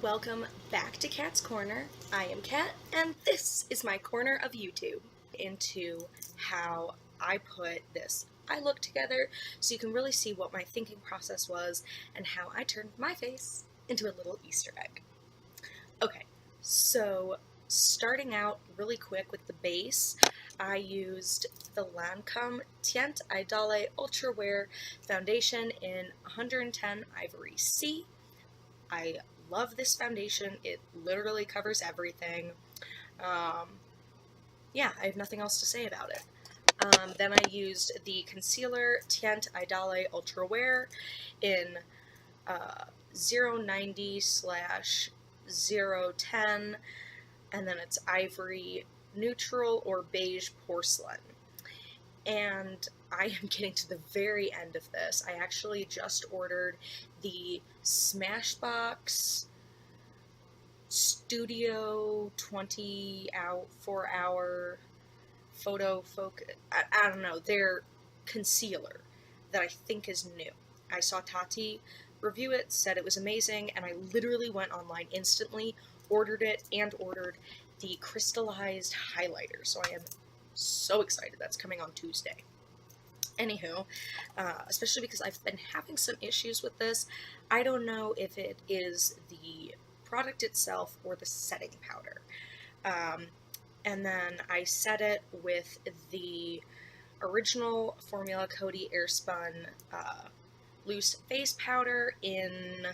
Welcome back to Kat's Corner. I am Kat, and this is my corner of YouTube into how I put this eye look together so you can really see what my thinking process was and how I turned my face into a little Easter egg. Okay, so starting out really quick with the base, I used the Lancome Teint Idole Ultra Wear Foundation in 110 Ivory C. I love this foundation. It literally covers everything. Yeah, I have nothing else to say about it. Then I used the concealer Teint Idole Ultra Wear in 090 slash 010, and then it's ivory neutral or beige porcelain. And I am getting to the very end of this. I actually just ordered the Smashbox Studio 4-hour photo focus. I don't know, their concealer that I think is new. I saw Tati review it, said it was amazing, and I literally went online instantly, ordered it, and ordered the crystallized highlighter. So I am so excited. That's coming on Tuesday. Anywho, especially because I've been having some issues with this. I don't know if it is the product itself or the setting powder. And then I set it with the original Formula Coty Airspun loose face powder in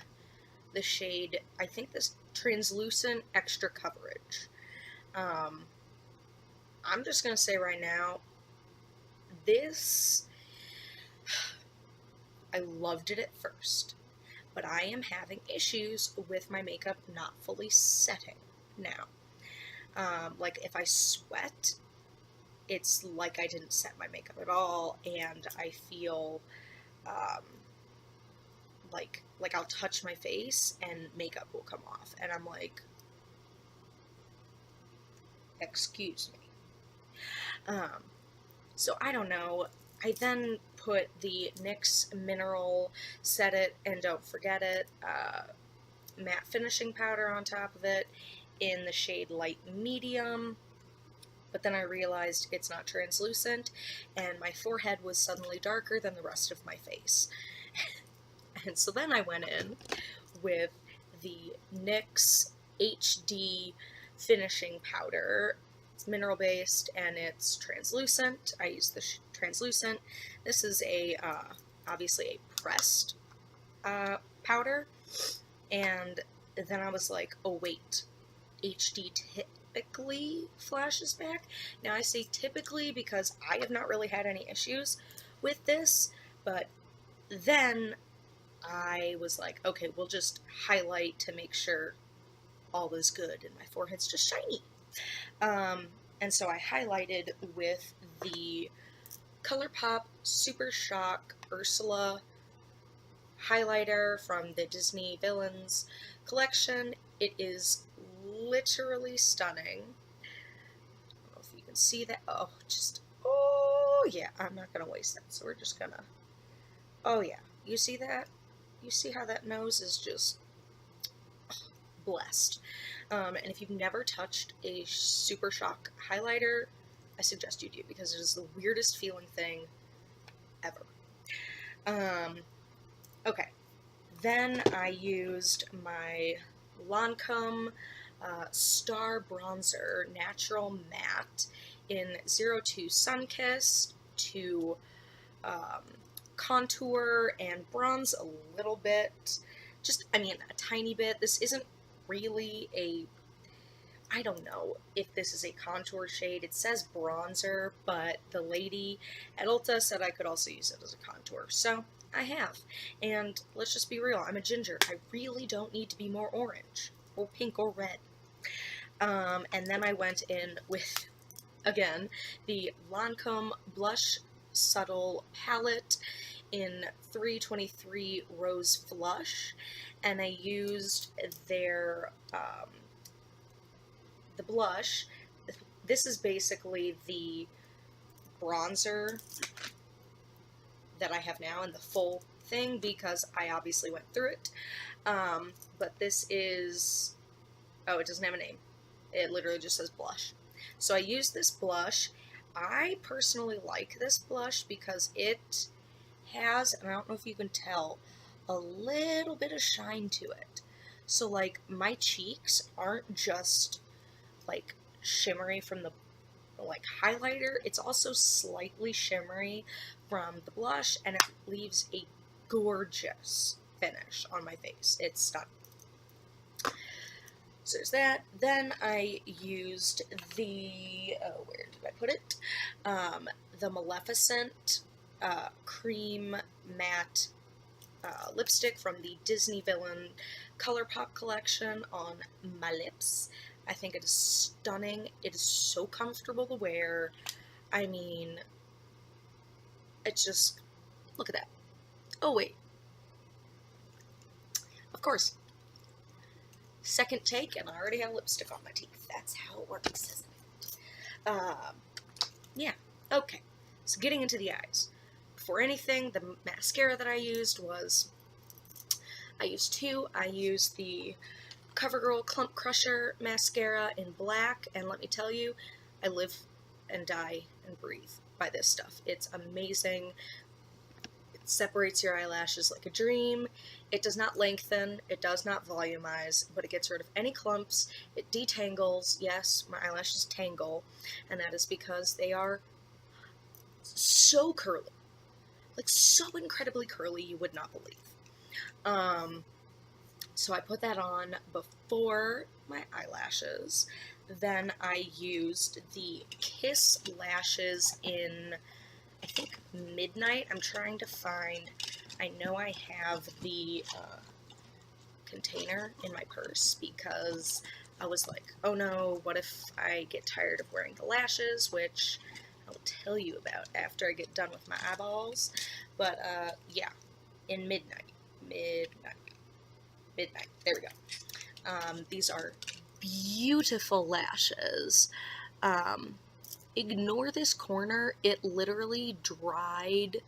the shade, I think this translucent extra coverage. I'm just going to say right now, this, I loved it at first, but I am having issues with my makeup not fully setting now. Like if I sweat, it's like I didn't set my makeup at all, and I feel like I'll touch my face and makeup will come off, and I'm like, excuse me. So I don't know. I then put the NYX Mineral Set It and Don't Forget It matte finishing powder on top of it in the shade Light Medium. But then I realized it's not translucent, and my forehead was suddenly darker than the rest of my face. And so then I went in with the NYX HD finishing powder. It's mineral based and it's translucent. I use the translucent. This is obviously a pressed powder. And then I was like, oh wait, HD typically flashes back. Now I say typically because I have not really had any issues with this, but then I was like, okay, we'll just highlight to make sure all is good and my forehead's just shiny. And so I highlighted with the ColourPop Super Shock Ursula highlighter from the Disney Villains collection. It is literally stunning. I don't know if you can see that. Oh yeah, I'm not gonna waste that, so we're just gonna, oh yeah, you see that? You see how that nose is just blessed. And if you've never touched a Super Shock highlighter, I suggest you do, because it is the weirdest feeling thing ever. Okay, then I used my Lancome Star Bronzer Natural Matte in 02 Sunkissed to contour and bronze a little bit. Just, I mean, a tiny bit. This isn't really a, I don't know if this is a contour shade. It says bronzer, but the lady at Ulta said I could also use it as a contour. So I have. And let's just be real, I'm a ginger. I really don't need to be more orange or pink or red. And then I went in with, again, the Lancome Blush Subtle Palette in 323 Rose Flush, and I used their, the blush. This is basically the bronzer that I have now in the full thing because I obviously went through it. But this is, oh, it doesn't have a name. It literally just says blush. So I use this blush. I personally like this blush because it has, and I don't know if you can tell, a little bit of shine to it. So like my cheeks aren't just like shimmery from the like highlighter, it's also slightly shimmery from the blush, and it leaves a gorgeous finish on my face. It's stunning. So there's that. Then I used the, oh, where did I put it? The Maleficent Cream Matte lipstick from the Disney Villain ColourPop collection on my lips. I think it is stunning. It is so comfortable to wear. I mean, it's just, look at that. Oh, wait. Of course. Second take, and I already have lipstick on my teeth. That's how it works, isn't it? Yeah. Okay. So getting into the eyes. Before anything, the mascara that I used was, I used two. I used the CoverGirl Clump Crusher mascara in black, and let me tell you, I live and die and breathe by this stuff. It's amazing. It separates your eyelashes like a dream. It does not lengthen, it does not volumize, but it gets rid of any clumps. It detangles. Yes, my eyelashes tangle, and that is because they are so curly. Like, so incredibly curly, you would not believe. So I put that on before my eyelashes. Then I used the Kiss Lashes in, I think, Midnight. I'm trying to find, I know I have the container in my purse because I was like, oh no, what if I get tired of wearing the lashes, which I'll tell you about after I get done with my eyeballs. But yeah, in Midnight. There we go. These are beautiful lashes. Ignore this corner. It literally dried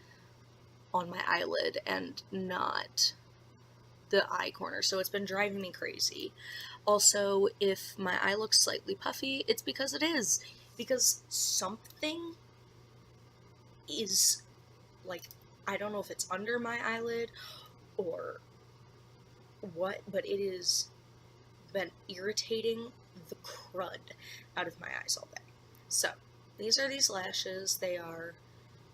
on my eyelid and not the eye corner, so it's been driving me crazy. Also, if my eye looks slightly puffy, it's because it is. Because something is, like, I don't know if it's under my eyelid or what, but it has been irritating the crud out of my eyes all day. So, these are these lashes. They are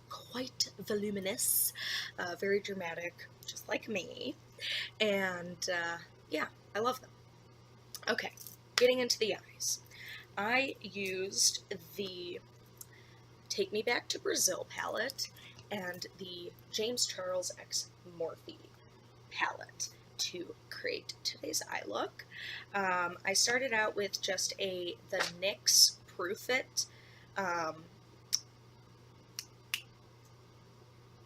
quite voluminous, very dramatic, just like me. And yeah, I love them. Okay, getting into the eyes. I used the Take Me Back to Brazil palette and the James Charles X Morphe palette to create today's eye look. I started out with just the NYX Proof It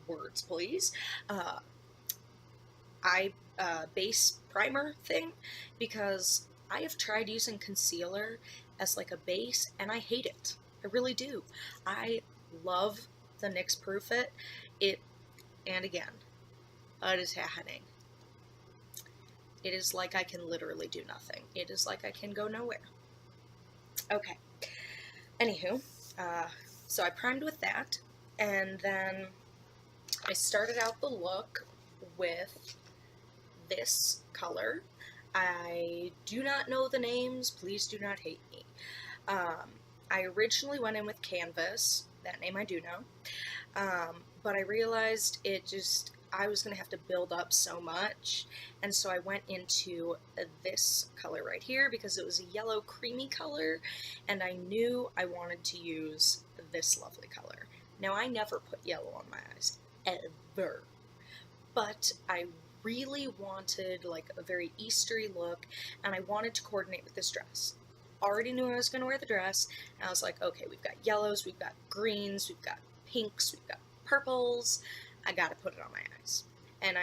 words please eye base primer thing, because I have tried using concealer as like a base and I hate it. I really do. I love the NYX Proof It, and again, it is happening. It is like I can literally do nothing. It is like I can go nowhere. Okay. Anywho, so I primed with that, and then I started out the look with this color. I do not know the names. Please do not hate me. I originally went in with Canvas. That name I do know. But I realized I was going to have to build up so much, and so I went into this color right here because it was a yellow creamy color, and I knew I wanted to use this lovely color. Now, I never put yellow on my eyes, ever, but I really wanted like a very Eastery look, and I wanted to coordinate with this dress. Already knew I was going to wear the dress, and I was like, okay, we've got yellows, we've got greens, we've got pinks, we've got purples. I gotta put it on my eyes. And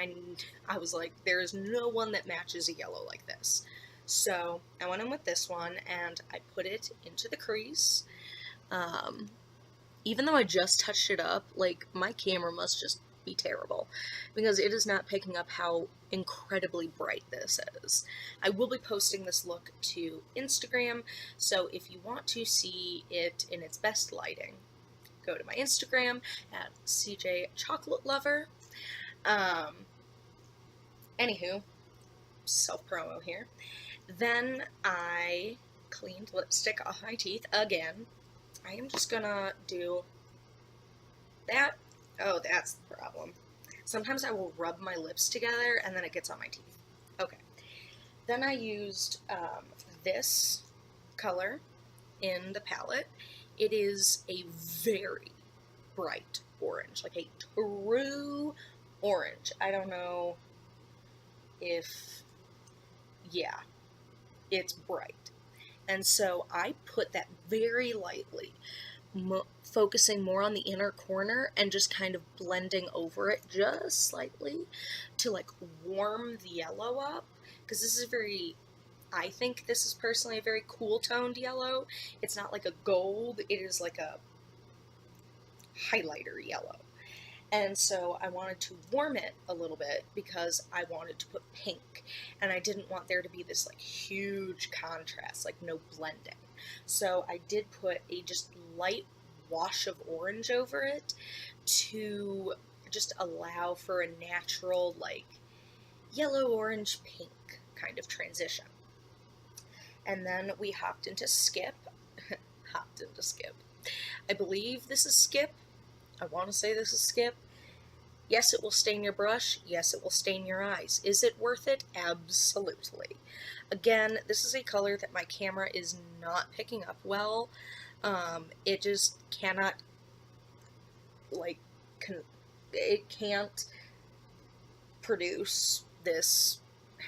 I was like, there is no one that matches a yellow like this. So I went in with this one, and I put it into the crease. Even though I just touched it up, like, my camera must just be terrible because it is not picking up how incredibly bright this is. I will be posting this look to Instagram, so if you want to see it in its best lighting, go to my Instagram at CJ Chocolate Lover. Anywho, self-promo here. Then I cleaned lipstick off my teeth again. I am just gonna do that. Oh, that's the problem. Sometimes I will rub my lips together and then it gets on my teeth. Okay. Then I used this color in the palette. It is a very bright orange, like a true orange. I don't know if, yeah, it's bright. And so I put that very lightly, focusing more on the inner corner and just kind of blending over it just slightly to like warm the yellow up, because this is I think this is personally a very cool toned yellow. It's not like a gold, it is like a highlighter yellow. And so I wanted to warm it a little bit because I wanted to put pink, and I didn't want there to be this like huge contrast, like no blending. So I did put a just light wash of orange over it to just allow for a natural like yellow, orange, pink kind of transition. And then we hopped into Skip. I believe this is Skip. I want to say this is Skip. Yes, it will stain your brush. Yes, it will stain your eyes. Is it worth it? Absolutely. Again, this is a color that my camera is not picking up well. It just cannot, like, it can't produce this,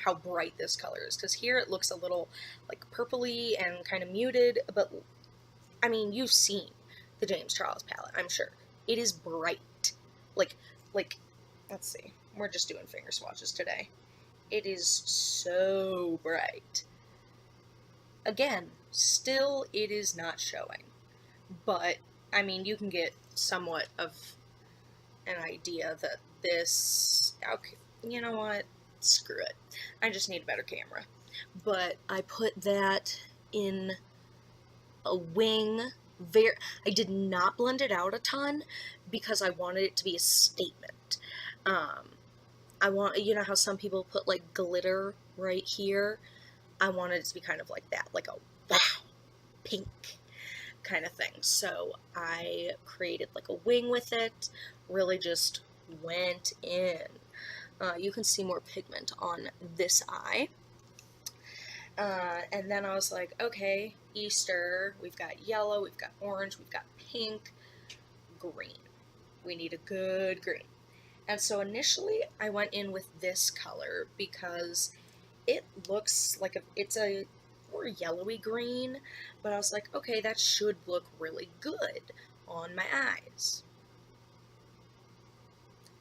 how bright this color is. Because here it looks a little, like, purpley and kind of muted, but, I mean, you've seen the James Charles palette, I'm sure. It is bright. Like, let's see. We're just doing finger swatches today. It is so bright. Again, still it is not showing. But, I mean, you can get somewhat of an idea that this... Okay, you know what? Screw it. I just need a better camera. But I put that in a wing. I did not blend it out a ton because I wanted it to be a statement. I want, you know how some people put like glitter right here? I wanted it to be kind of like that, like a wow, pink kind of thing. So I created like a wing with it, really just went in. You can see more pigment on this eye. And then I was like, okay, Easter, we've got yellow, we've got orange, we've got pink, green. We need a good green. And so initially I went in with this color because it looks like it's a more yellowy green, but I was like, okay, that should look really good on my eyes.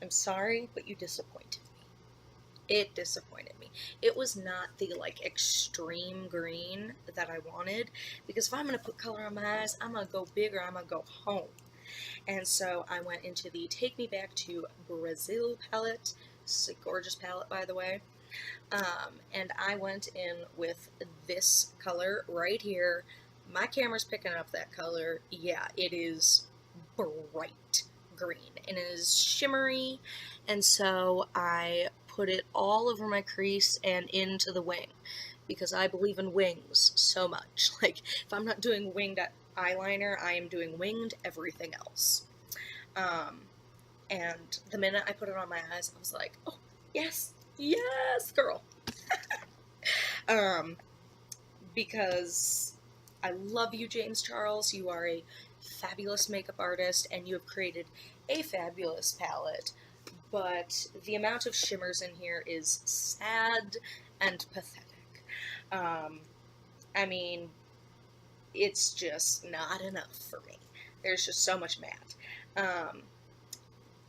I'm sorry, but you disappointed me. It disappointed me. It was not the like extreme green that I wanted, because if I'm going to put color on my eyes, I'm going to go bigger, I'm going to go home. And so I went into the Take Me Back to Brazil palette. This is a gorgeous palette, by the way. And I went in with this color right here. My camera's picking up that color. Yeah, it is bright green and it is shimmery. And so I put it all over my crease and into the wing because I believe in wings so much. Like, if I'm not doing winged eyeliner, I am doing winged everything else. And the minute I put it on my eyes, I was like, oh, yes, yes, girl. Because I love you, James Charles. You are a fabulous makeup artist, and you have created a fabulous palette. But the amount of shimmers in here is sad and pathetic. I mean, it's just not enough for me. There's just so much matte.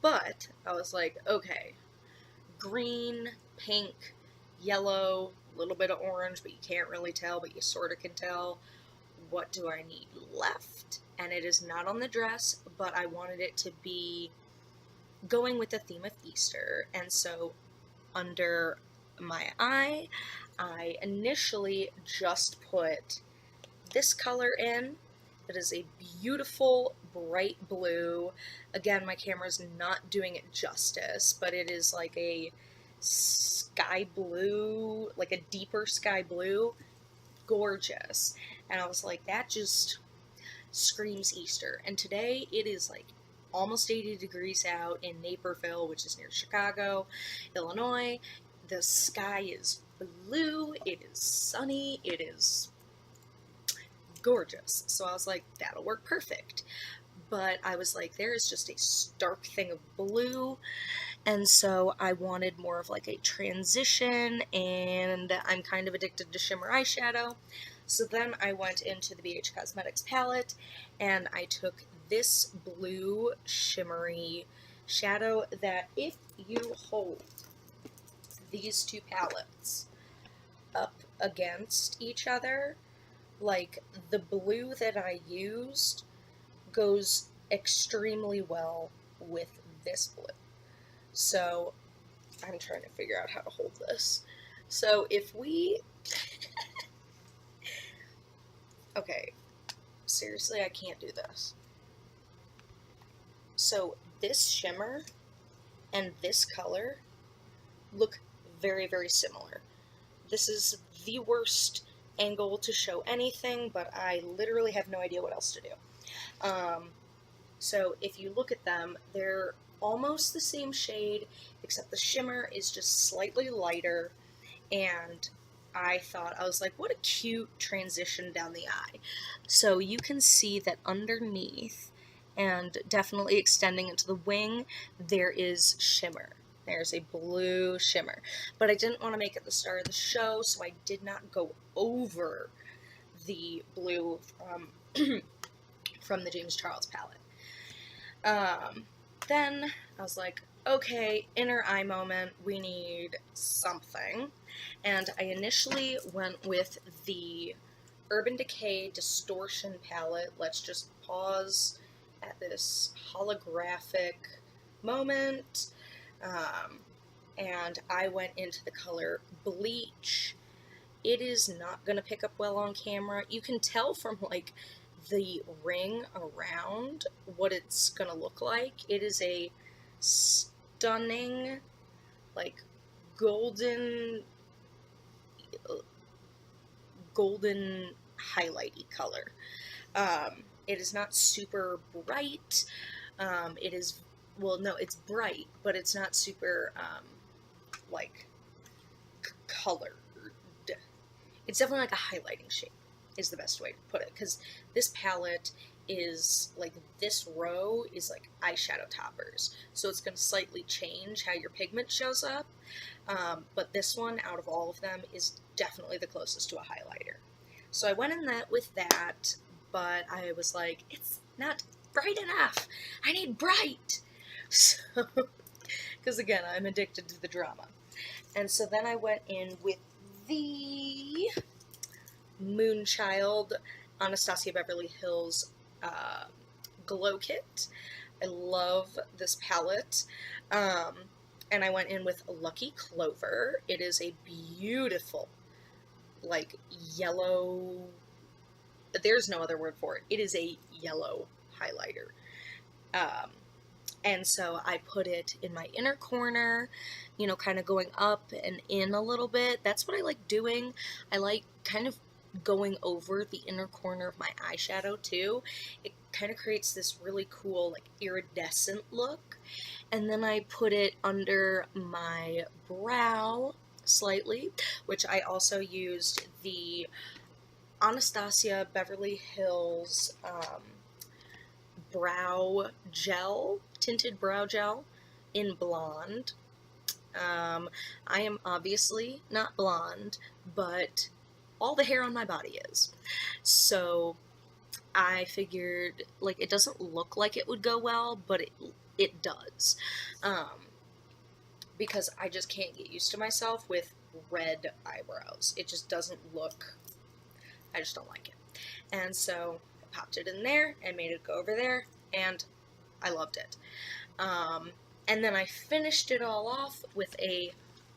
But I was like, okay, green, pink, yellow, a little bit of orange, but you can't really tell, but you sort of can tell. What do I need left? And it is not on the dress, but I wanted it to be going with the theme of Easter. And so under my eye, I initially just put this color in. It is a beautiful bright blue. Again, my camera's not doing it justice, but it is like a sky blue, like a deeper sky blue. Gorgeous. And I was like, that just screams Easter. And today it is like almost 80 degrees out in Naperville, which is near Chicago, Illinois. The sky is blue, it is sunny, it is gorgeous. So I was like, that'll work perfect. But I was like, there is just a stark thing of blue, and so I wanted more of like a transition, and I'm kind of addicted to shimmer eyeshadow. So then I went into the BH Cosmetics palette, and I took this blue shimmery shadow that if you hold these two palettes up against each other, like the blue that I used goes extremely well with this blue. So I'm trying to figure out how to hold this. So if we, okay, seriously, I can't do this. So this shimmer and this color look very, very similar. This is the worst angle to show anything, but I literally have no idea what else to do. So if you look at them, they're almost the same shade, except the shimmer is just slightly lighter, and I was like, what a cute transition down the eye. So you can see that underneath, and definitely extending into the wing, there is shimmer. There's a blue shimmer. But I didn't want to make it the star of the show, so I did not go over the blue from the James Charles palette. Then I was like, okay, inner eye moment, we need something. And I initially went with the Urban Decay Distortion palette. Let's just pause at this holographic moment. And I went into the color Bleach. It is not going to pick up well on camera. You can tell from like the ring around what it's going to look like. It is a stunning, like golden highlighty color. It is not super bright. It is, well, no, it's bright, but it's not super like colored. It's definitely like a highlighting shade is the best way to put it, because this palette is like, this row is like eyeshadow toppers, so it's going to slightly change how your pigment shows up, but this one out of all of them is definitely the closest to a highlighter. So I went in with that, but I was like, it's not bright enough, I need bright. So, because again, I'm addicted to the drama. And so then I went in with the Moonchild Anastasia Beverly Hills Glow Kit. I love this palette. And I went in with Lucky Clover. It is a beautiful, like, yellow, there's no other word for it. It is a yellow highlighter. And so I put it in my inner corner, you know, kind of going up and in a little bit. That's what I like doing. I like kind of going over the inner corner of my eyeshadow too. It kind of creates this really cool, like, iridescent look. And then I put it under my brow slightly, which I also used the Anastasia Beverly Hills brow gel, tinted brow gel in blonde. I am obviously not blonde, but all the hair on my body is. So I figured, like, it doesn't look like it would go well, but it does. Because I just can't get used to myself with red eyebrows. It just doesn't look, I just don't like it. And so I popped it in there and made it go over there, and I loved it. And then I finished it all off with a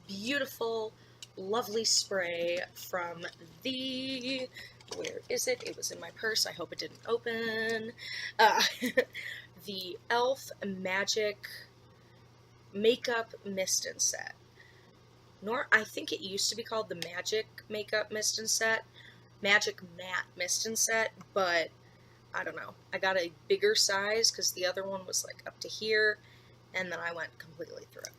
beautiful, lovely spray from the, where is it? It was in my purse. I hope it didn't open. Uh, the e.l.f. Magic Makeup Mist and Set. I think it used to be called the Magic Makeup Mist and Set, Magic Matte Mist and Set, but I don't know. I got a bigger size because the other one was like up to here, and then I went completely through it,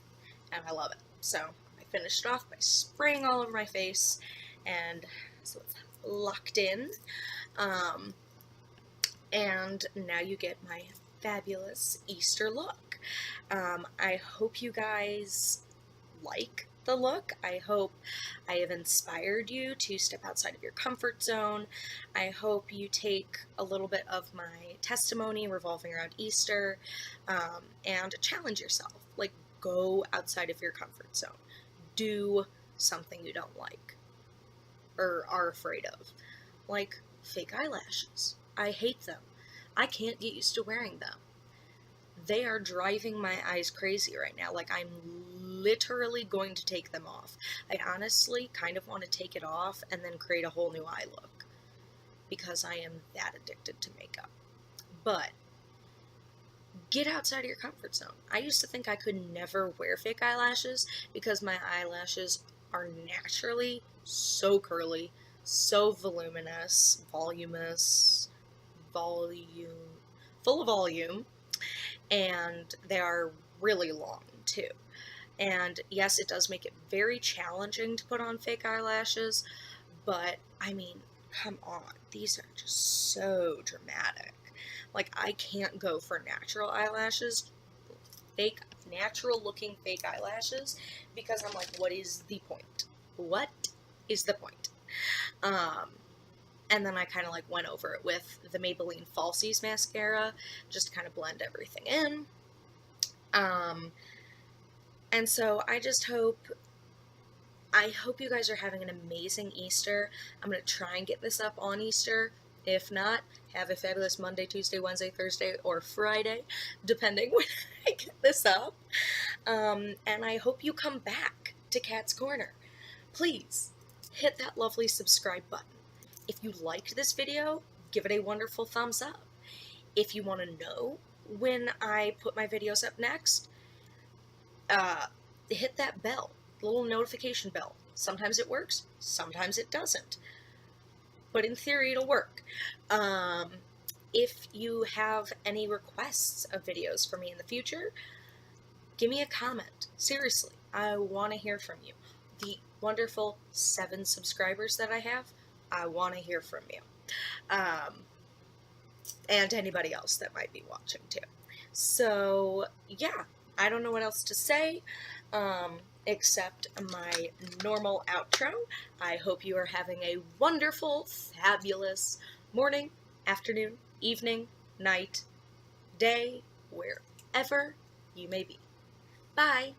and I love it. So I finished it off by spraying all over my face, and so it's locked in. And now you get my fabulous Easter look. I hope you guys like the look. I hope I have inspired you to step outside of your comfort zone. I hope you take a little bit of my testimony revolving around Easter and challenge yourself. Like, go outside of your comfort zone. Do something you don't like or are afraid of. Like fake eyelashes. I hate them. I can't get used to wearing them. They are driving my eyes crazy right now. Like, I'm literally going to take them off. I honestly kind of want to take it off and then create a whole new eye look because I am that addicted to makeup. But get outside of your comfort zone. I used to think I could never wear fake eyelashes because my eyelashes are naturally so curly, so voluminous, full of volume, and they are really long too. And yes, it does make it very challenging to put on fake eyelashes, but I mean, come on, these are just so dramatic. Like, I can't go for natural eyelashes, natural looking fake eyelashes, because I'm like, what is the point? What is the point? And then I kind of like went over it with the Maybelline Falsies mascara, just to kind of blend everything in. And so I hope you guys are having an amazing Easter. I'm going to try and get this up on Easter. If not, have a fabulous Monday, Tuesday, Wednesday, Thursday, or Friday, depending when I get this up. And I hope you come back to Kat's Corner. Please hit that lovely subscribe button. If you liked this video, give it a wonderful thumbs up. If you want to know when I put my videos up next, hit that bell, the little notification bell. Sometimes it works, sometimes it doesn't. But in theory, it'll work. If you have any requests of videos for me in the future, give me a comment. Seriously, I want to hear from you. The wonderful 7 subscribers that I have, I want to hear from you. And anybody else that might be watching too. So, yeah, I don't know what else to say, except my normal outro. I hope you are having a wonderful, fabulous morning, afternoon, evening, night, day, wherever you may be. Bye!